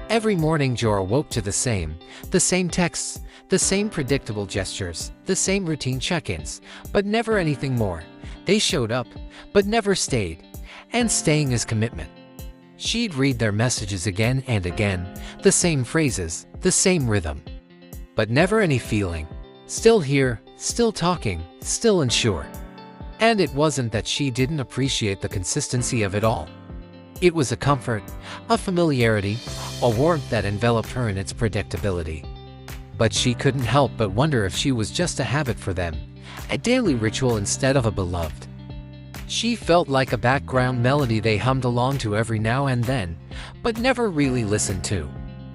Every morning Jora woke to the same texts, the same predictable gestures, the same routine check-ins, but never anything more. They showed up, but never stayed. And staying is commitment. She'd read their messages again and again, the same phrases, the same rhythm. But never any feeling. Still here, still talking, still unsure. And it wasn't that she didn't appreciate the consistency of it all. It was a comfort, a familiarity, a warmth that enveloped her in its predictability. But she couldn't help but wonder if she was just a habit for them, a daily ritual instead of a beloved. She felt like a background melody they hummed along to every now and then, but never really listened to.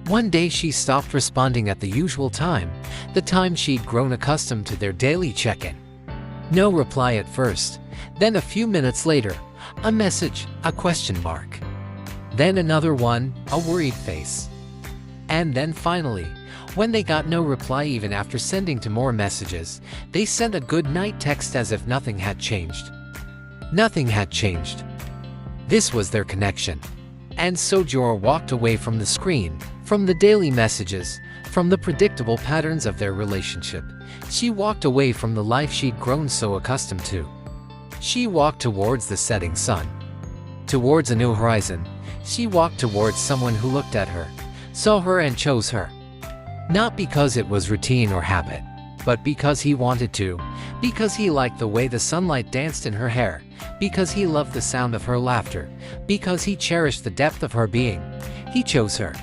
One day she stopped responding at the usual time, the time she'd grown accustomed to their daily check-in. No reply at first, then a few minutes later, a message, a question mark. Then another one, a worried face. And then finally, when they got no reply even after sending to more messages, they sent a good night text as if nothing had changed. Nothing had changed. This was their connection. And so Jora walked away from the screen, from the daily messages, from the predictable patterns of their relationship. She walked away from the life she'd grown so accustomed to. She walked towards the setting sun. Towards a new horizon. She walked towards someone who looked at her, saw her and chose her. Not because it was routine or habit, but because he wanted to, because he liked the way the sunlight danced in her hair, because he loved the sound of her laughter, because he cherished the depth of her being. He chose her.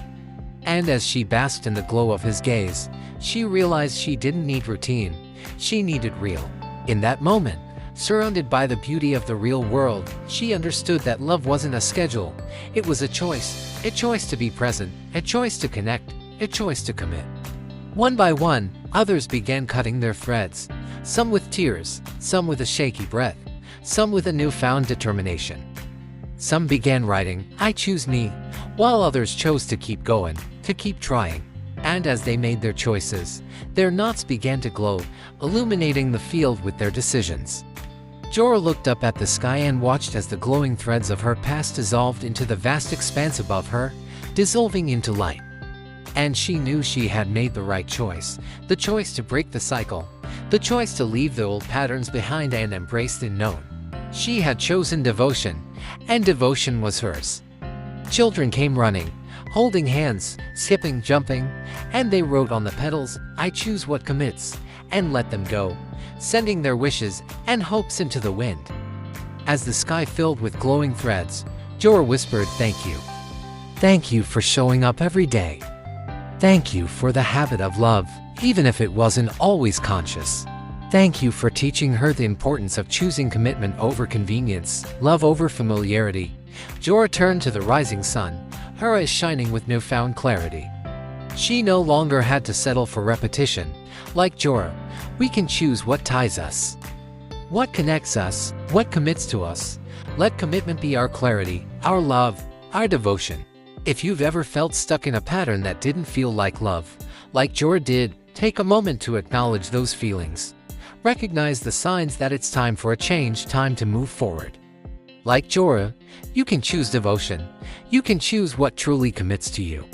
And as she basked in the glow of his gaze, she realized she didn't need routine, she needed real. In that moment, surrounded by the beauty of the real world, she understood that love wasn't a schedule, it was a choice to be present, a choice to connect, a choice to commit. One by one, others began cutting their threads, some with tears, some with a shaky breath, some with a newfound determination. Some began writing, "I choose me," while others chose to keep going, to keep trying. And as they made their choices, their knots began to glow, illuminating the field with their decisions. Jora looked up at the sky and watched as the glowing threads of her past dissolved into the vast expanse above her, dissolving into light. And she knew she had made the right choice, the choice to break the cycle, the choice to leave the old patterns behind and embrace the unknown. She had chosen devotion, and devotion was hers. Children came running, holding hands, skipping, jumping, and they wrote on the petals, "I choose what commits," and let them go, sending their wishes and hopes into the wind. As the sky filled with glowing threads, Jora whispered, "Thank you. Thank you for showing up every day. Thank you for the habit of love, even if it wasn't always conscious. Thank you for teaching her the importance of choosing commitment over convenience, love over familiarity." Jora turned to the rising sun, her eyes shining with newfound clarity. She no longer had to settle for repetition. Like Jora, we can choose what ties us, what connects us, what commits to us. Let commitment be our clarity, our love, our devotion. If you've ever felt stuck in a pattern that didn't feel like love, like Jora did, take a moment to acknowledge those feelings. Recognize the signs that it's time for a change, time to move forward. Like Jora, you can choose devotion. You can choose what truly commits to you.